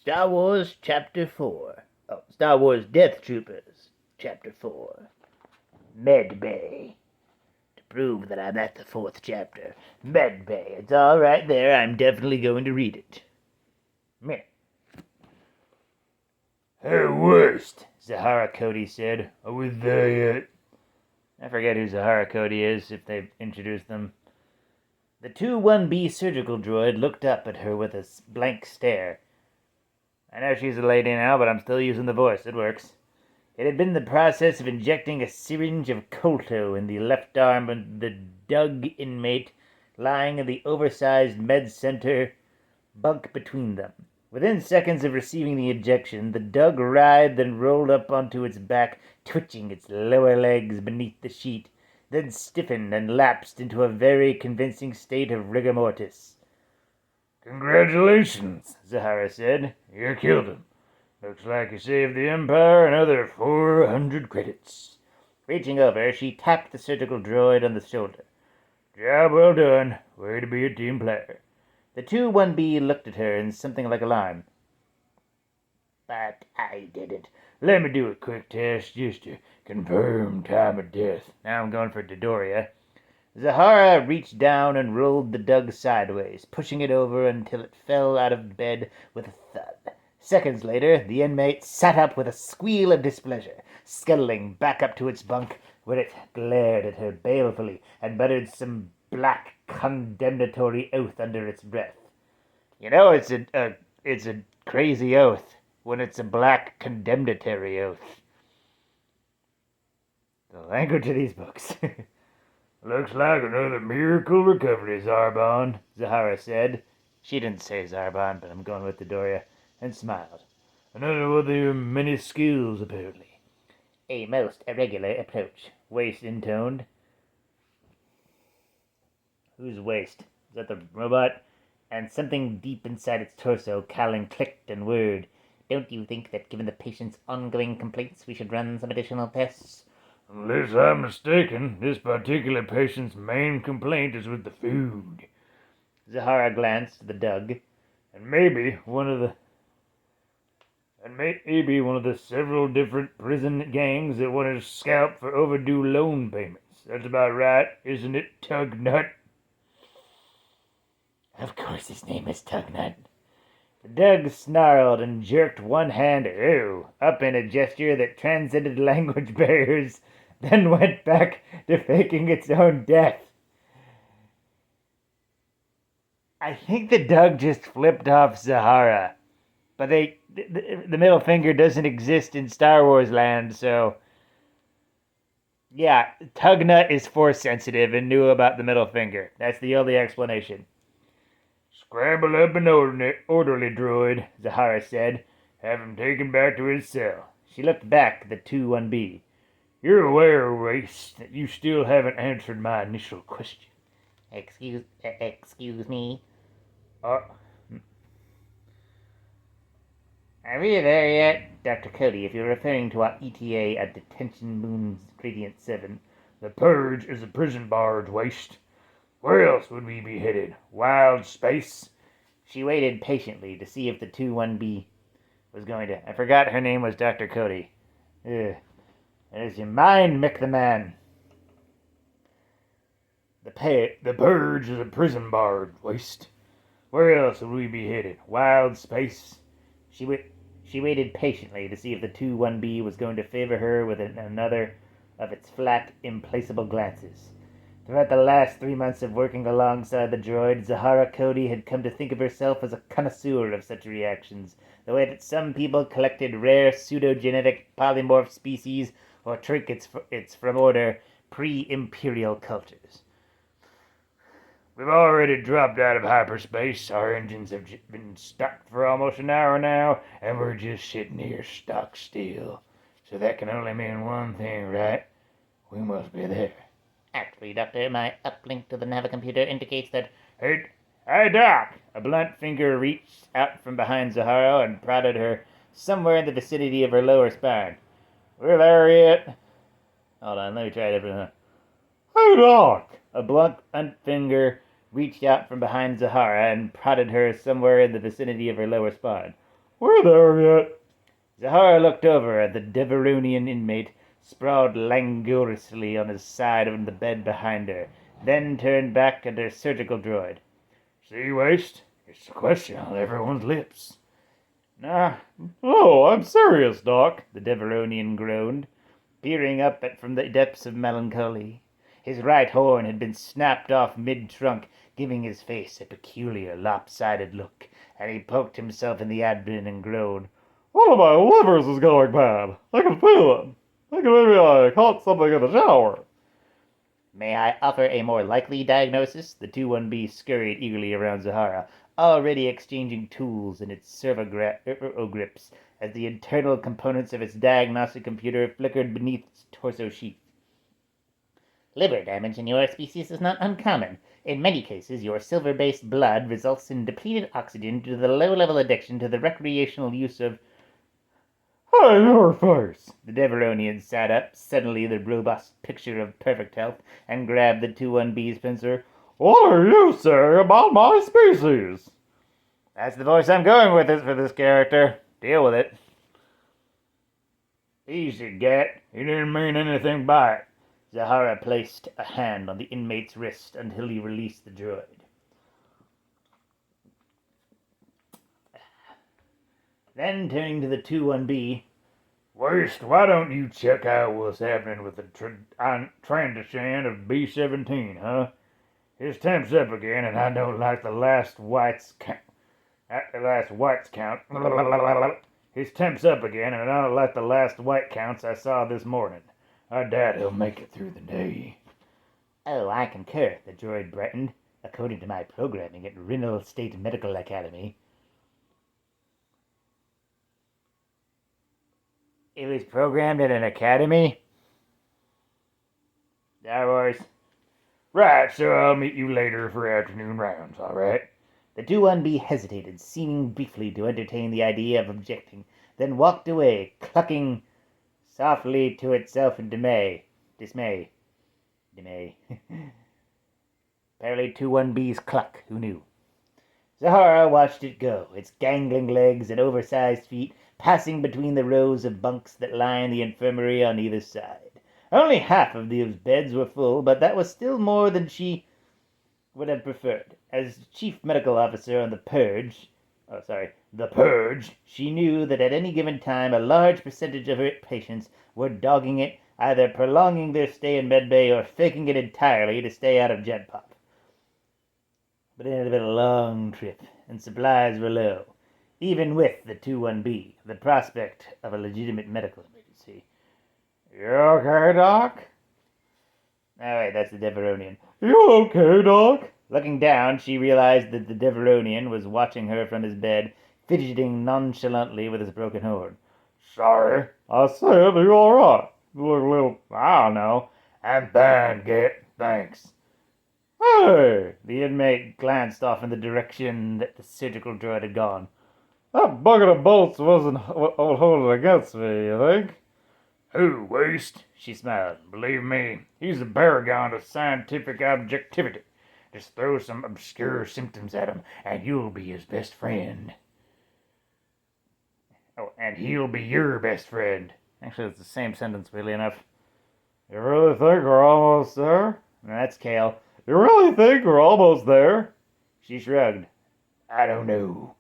Star Wars Chapter 4. Oh, Star Wars Death Troopers Chapter 4. Med Bay. To prove that I'm at the fourth chapter. Med Bay. It's all right there. I'm definitely going to read it. Meh. Her worst, Zahara Cody said. Are we there yet? I forget who Zahara Cody is, if they've introduced them. The 2-1B surgical droid looked up at her with a blank stare. I know she's a lady now, but I'm still using the voice. It works. It had been the process of injecting a syringe of colto in the left arm of the Doug inmate lying in the oversized med center bunk between them. Within seconds of receiving the injection, the Doug writhed and rolled up onto its back, twitching its lower legs beneath the sheet, then stiffened and lapsed into a very convincing state of rigor mortis. "Congratulations," Zahara said. "You killed him. Looks like you saved the Empire another 400 credits." Reaching over, she tapped the surgical droid on the shoulder. "Job well done. Way to be a team player." The 2-1B looked at her in something like alarm. "But I did it. Let me do a quick test just to confirm time of death." Now I'm going for Dodoria. Zahara reached down and rolled the Doug sideways, pushing it over until it fell out of bed with a thud. Seconds later, the inmate sat up with a squeal of displeasure, scuttling back up to its bunk, where it glared at her balefully and muttered some black condemnatory oath under its breath. You know, it's a crazy oath when it's a black condemnatory oath. The language of these books. "Looks like another miracle recovery, Zarbon," Zahara said. She didn't say Zarbon, but I'm going with Dodoria, and smiled. "Another one of your many skills, apparently." "A most irregular approach," Waste intoned. Who's Waste? Is that the robot? And something deep inside its torso, Callan clicked and whirred. "Don't you think that given the patient's ongoing complaints, we should run some additional tests?" "Unless I'm mistaken, this particular patient's main complaint is with the food." Zahara glanced at the Doug. And maybe one of the several different prison gangs that want his scalp for overdue loan payments. That's about right, isn't it, Tugnut? Of course his name is Tugnut. The Doug snarled and jerked one hand up in a gesture that transcended language barriers, then went back to faking its own death. I think the Doug just flipped off Zahara. But the middle finger doesn't exist in Star Wars land, so... Yeah, Tugnut is force sensitive and knew about the middle finger. That's the only explanation. "Scramble up an orderly droid," Zahara said. "Have him taken back to his cell." She looked back at the 2-1B. "You're aware, Waste, that you still haven't answered my initial question." Excuse me? Are we there yet? Dr. Cody, if you're referring to our ETA at Detention Moon's Gradient 7. "The Purge is a prison barge, Waste. Where else would we be headed? Wild space?" She waited patiently to see if the 2-1B was going to... I forgot her name was Dr. Cody. Ugh. There's your mind, Mick the Man. The Purge is a prison barge, Waste. Where else would we be headed? Wild space? She waited patiently to see if the 2-1B was going to favor her with another of its flat, implacable glances. Throughout the last 3 months of working alongside the droid, Zahara Cody had come to think of herself as a connoisseur of such reactions, the way that some people collected rare pseudogenetic polymorph species or trinkets from order pre-imperial cultures. "We've already dropped out of hyperspace. Our engines have been stopped for almost an hour now, and we're just sitting here stock still. So that can only mean one thing, right? We must be there." "Actually, Doctor, my uplink to the navicomputer indicates that..." Hey, Doc!" A blunt finger reached out from behind Zahara and prodded her somewhere in the vicinity of her lower spine. "We're there yet?" Hold on, let me try it differently. "Hey, Doc!" A blunt finger reached out from behind Zahara and prodded her somewhere in the vicinity of her lower spine. We're there yet. Zahara looked over at the Deveronian inmate sprawled languorously on his side on the bed behind her, then turned back at her surgical droid. See, Waste? It's a question on everyone's lips. Nah. Oh, I'm serious, Doc. The Deveronian groaned, peering up from the depths of melancholy. His right horn had been snapped off mid-trunk, giving his face a peculiar lopsided look, and he poked himself in the abdomen and groaned. One of my livers is going bad. I can feel it. I think maybe I caught something in the shower. May I offer a more likely diagnosis? The 2-1B scurried eagerly around Zahara, already exchanging tools in its servo-grips as the internal components of its diagnostic computer flickered beneath its torso sheath. Liver damage in your species is not uncommon. In many cases, your silver-based blood results in depleted oxygen due to the low-level addiction to the recreational use of... Hey, your face! The Deveronian sat up, suddenly the robust picture of perfect health, and grabbed the 2-1B's pincer. What are you saying about my species? That's the voice I'm going with for this character. Deal with it. Easy, Gat. He didn't mean anything by it. Zahara placed a hand on the inmate's wrist until he released the droid. Then, turning to the 2-1B, Waste, why don't you check out what's happening with the Trandoshan of B-17, huh? His temp's up again, and I don't like the last whites count. His temp's up again, and I don't like the last white counts I saw this morning. I doubt he'll make it through the day. Oh, I concur, the droid brightened, according to my programming at Rinnell State Medical Academy. It was programmed at an academy? Star Wars. Right, so I'll meet you later for afternoon rounds, all right? The 2-1B hesitated, seeming briefly to entertain the idea of objecting, then walked away, clucking softly to itself in dismay. Apparently 2-1B's cluck, who knew? Zahara watched it go, its gangling legs and oversized feet passing between the rows of bunks that lined the infirmary on either side. Only half of those beds were full, but that was still more than she would have preferred. As chief medical officer on the Purge, she knew that at any given time a large percentage of her patients were dogging it, either prolonging their stay in medbay or faking it entirely to stay out of Genpop. But it had been a long trip, and supplies were low, even with the 2-1B, the prospect of a legitimate medical emergency. You okay, Doc? Wait, that's the Deveronian. You okay, Doc? Looking down, she realized that the Deveronian was watching her from his bed, fidgeting nonchalantly with his broken horn. Sorry, I said you alright. You look a little, I don't know. I'm fine, Gat, thanks. Hey! The inmate glanced off in the direction that the surgical droid had gone. That bucket of bolts wasn't holding against me, you think? Who, Waste? She smiled. Believe me, he's a paragon of scientific objectivity. Just throw some obscure symptoms at him, and you'll be his best friend. Oh, and he'll be your best friend. Actually, it's the same sentence, weirdly enough. You really think we're almost there? That's Kale. You really think we're almost there? She shrugged. I don't know.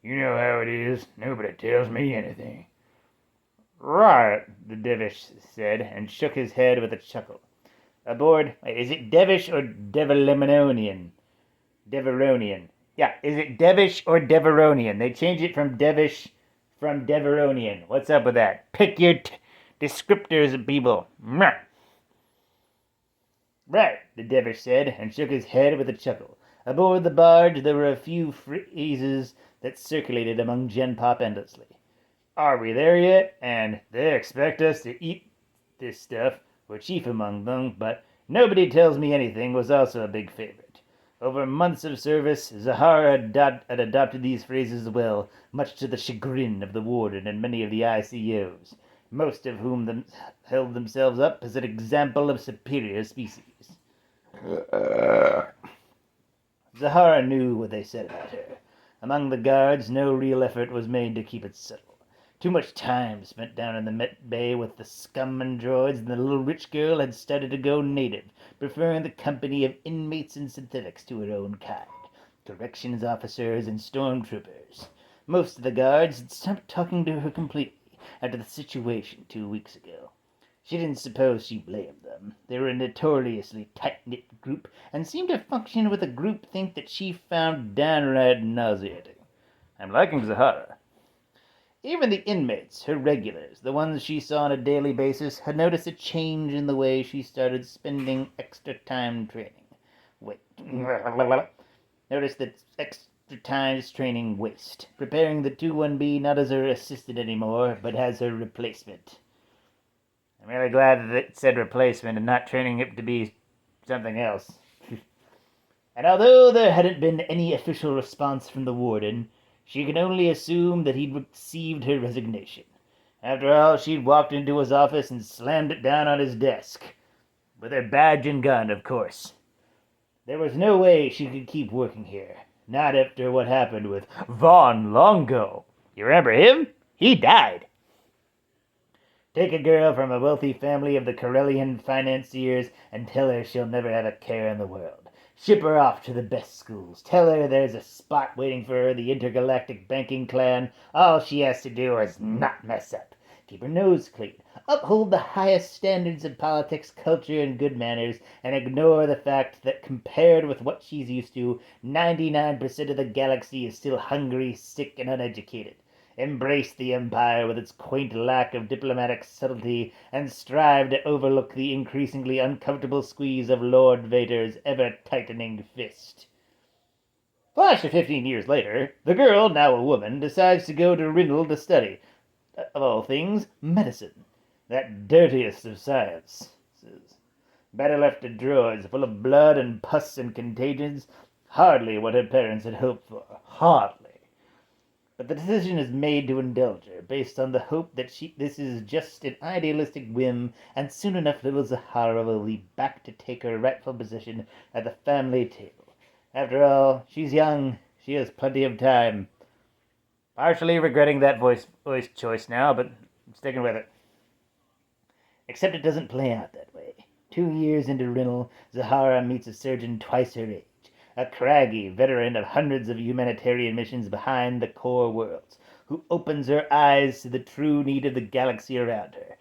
You know how it is. Nobody tells me anything. Right, the Devish said, and shook his head with a chuckle. Aboard, is it Devish or Deveronian? Deveronian. Yeah, is it Devish or Deveronian? They changed it from Devish from Deveronian. What's up with that? Pick your descriptors, people. Right, the Devish said, and shook his head with a chuckle. Aboard the barge, there were a few phrases that circulated among Genpop endlessly. Are we there yet? And they expect us to eat this stuff. We're chief among them, but nobody tells me anything was also a big favorite. Over months of service, Zahara had adopted these phrases well, much to the chagrin of the warden and many of the ICOs, most of whom held themselves up as an example of superior species. Zahara knew what they said about her. Among the guards, no real effort was made to keep it subtle. Too much time spent down in the Met Bay with the scum and droids, and the little rich girl had started to go native, preferring the company of inmates and synthetics to her own kind, corrections officers and stormtroopers. Most of the guards had stopped talking to her completely after the situation 2 weeks ago. She didn't suppose she blamed them. They were a notoriously tight-knit group, and seemed to function with a groupthink that she found downright nauseating. I'm liking Zahara. Even the inmates, her regulars, the ones she saw on a daily basis, had noticed a change in the way she started spending extra time training. Noticed that extra time training waste, preparing the 2-1B not as her assistant anymore, but as her replacement. I'm really glad that it said replacement and not training it to be something else. And although there hadn't been any official response from the warden, she could only assume that he'd received her resignation. After all, she'd walked into his office and slammed it down on his desk. With her badge and gun, of course. There was no way she could keep working here. Not after what happened with Vaughn Longo. You remember him? He died. Take a girl from a wealthy family of the Corellian financiers and tell her she'll never have a care in the world. Ship her off to the best schools. Tell her there's a spot waiting for her, the intergalactic banking clan. All she has to do is not mess up. Keep her nose clean. Uphold the highest standards of politics, culture, and good manners, and ignore the fact that compared with what she's used to, 99% of the galaxy is still hungry, sick, and uneducated. Embrace the Empire with its quaint lack of diplomatic subtlety, and strive to overlook the increasingly uncomfortable squeeze of Lord Vader's ever-tightening fist. Flash to 15 years later, the girl, now a woman, decides to go to Rindle to study, of all things, medicine. That dirtiest of sciences. Better left to droids, full of blood and pus and contagions. Hardly what her parents had hoped for. Hardly. But the decision is made to indulge her, based on the hope that this is just an idealistic whim, and soon enough little Zahara will be back to take her rightful position at the family table. After all, she's young. She has plenty of time. Partially regretting that voice choice now, but I'm sticking with it. Except it doesn't play out that way. 2 years into Rinnel, Zahara meets a surgeon twice her age. A craggy veteran of hundreds of humanitarian missions behind the core worlds, who opens her eyes to the true need of the galaxy around her.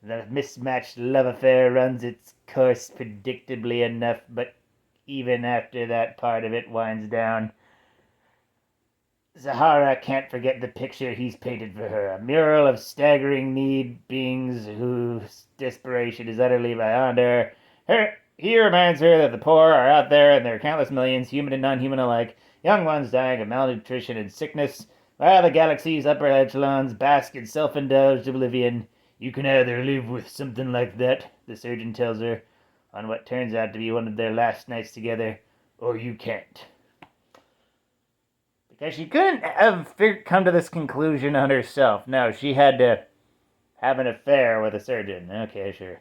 The mismatched love affair runs its course predictably enough, but even after that part of it winds down, Zahara can't forget the picture he's painted for her, a mural of staggering need beings whose desperation is utterly beyond her. He reminds her that the poor are out there in their countless millions, human and non-human alike, young ones dying of malnutrition and sickness, while the galaxy's upper echelons bask in self-indulged oblivion. You can either live with something like that, the surgeon tells her, on what turns out to be one of their last nights together, or you can't. Because she couldn't have come to this conclusion on herself. No, she had to have an affair with a surgeon. Okay, sure.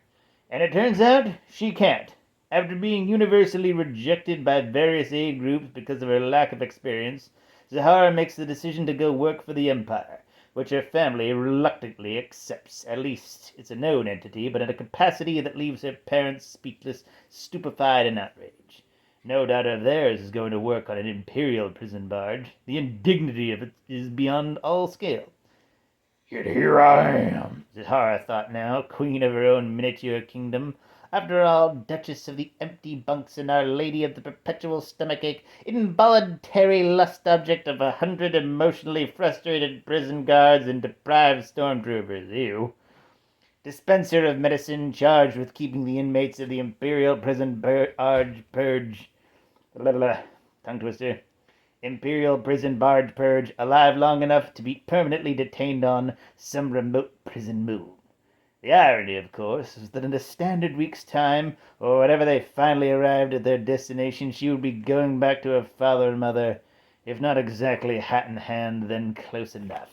And it turns out she can't. After being universally rejected by various aid groups because of her lack of experience, Zahara makes the decision to go work for the Empire, which her family reluctantly accepts. At least it's a known entity, but in a capacity that leaves her parents speechless, stupefied, and outraged. No doubt of theirs is going to work on an Imperial prison barge. The indignity of it is beyond all scale. Yet here I am, Zahara thought now, queen of her own miniature kingdom. After all, Duchess of the Empty Bunks and Our Lady of the Perpetual Stomachache, involuntary lust object of 100 emotionally frustrated prison guards and deprived stormtroopers. Ew. Dispenser of medicine charged with keeping the inmates of the Imperial prison purge. Tongue twister. Imperial prison barge purge alive long enough to be permanently detained on some remote prison moon. The irony, of course, is that in a standard week's time, or whenever they finally arrived at their destination, she would be going back to her father and mother, if not exactly hat in hand, then close enough.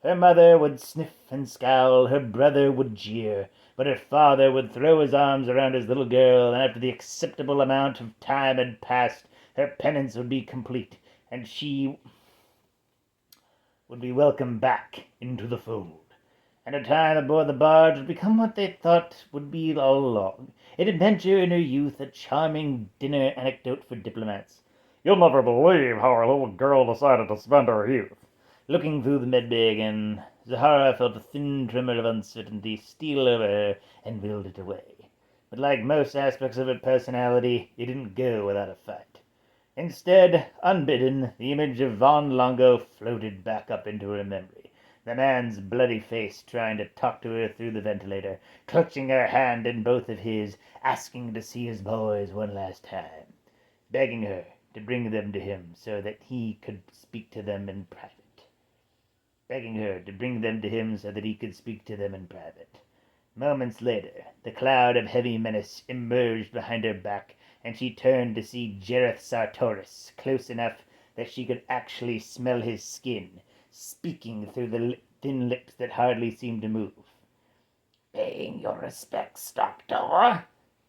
Her mother would sniff and scowl, her brother would jeer, but her father would throw his arms around his little girl, and after the acceptable amount of time had passed, her penance would be complete, and she would be welcomed back into the fold. And her time aboard the barge would become what they thought would be all along, an adventure in her youth, a charming dinner anecdote for diplomats. You'll never believe how our little girl decided to spend her youth. Looking through the medbag, and Zahara felt a thin tremor of uncertainty steal over her and wilted away. But like most aspects of her personality, it didn't go without a fight. Instead, unbidden, the image of Von Longo floated back up into her memory, the man's bloody face trying to talk to her through the ventilator, clutching her hand in both of his, asking to see his boys one last time, begging her to bring them to him so that he could speak to them in private. Moments later, the cloud of heavy menace emerged behind her back, and she turned to see Jareth Sartoris, close enough that she could actually smell his skin, speaking through the thin lips that hardly seemed to move. "Paying your respects, Doctor."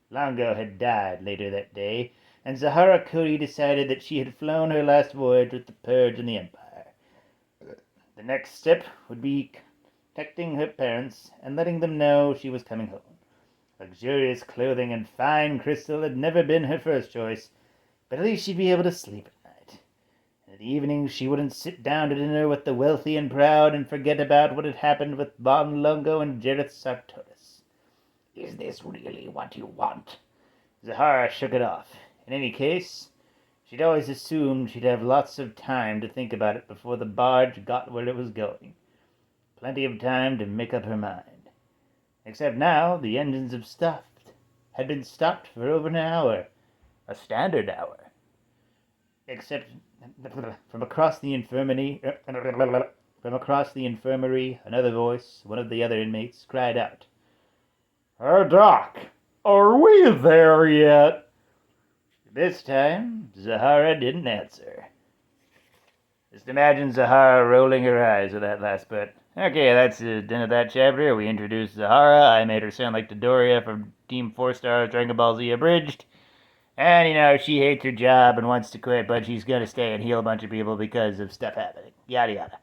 Longo had died later that day, and Zahara Cody decided that she had flown her last voyage with the Purge and the Empire. The next step would be contacting her parents and letting them know she was coming home. Luxurious clothing and fine crystal had never been her first choice, but at least she'd be able to sleep at night. And in the evenings she wouldn't sit down to dinner with the wealthy and proud and forget about what had happened with Von Longo and Jareth Sartoris. "Is this really what you want?" Zahara shook it off. In any case, she'd always assumed she'd have lots of time to think about it before the barge got where it was going. Plenty of time to make up her mind. Except now the engines had been stopped for over an hour. A standard hour. Except from across the infirmary, another voice, one of the other inmates, cried out, Hey, Doc, are we there yet? This time, Zahara didn't answer. Just imagine Zahara rolling her eyes at that last bit. Okay, that's the end of that chapter. We introduced Zahara. I made her sound like Dodoria from Team 4 Stars Dragon Ball Z Abridged. And, she hates her job and wants to quit, but she's gonna stay and heal a bunch of people because of stuff happening. Yada yada.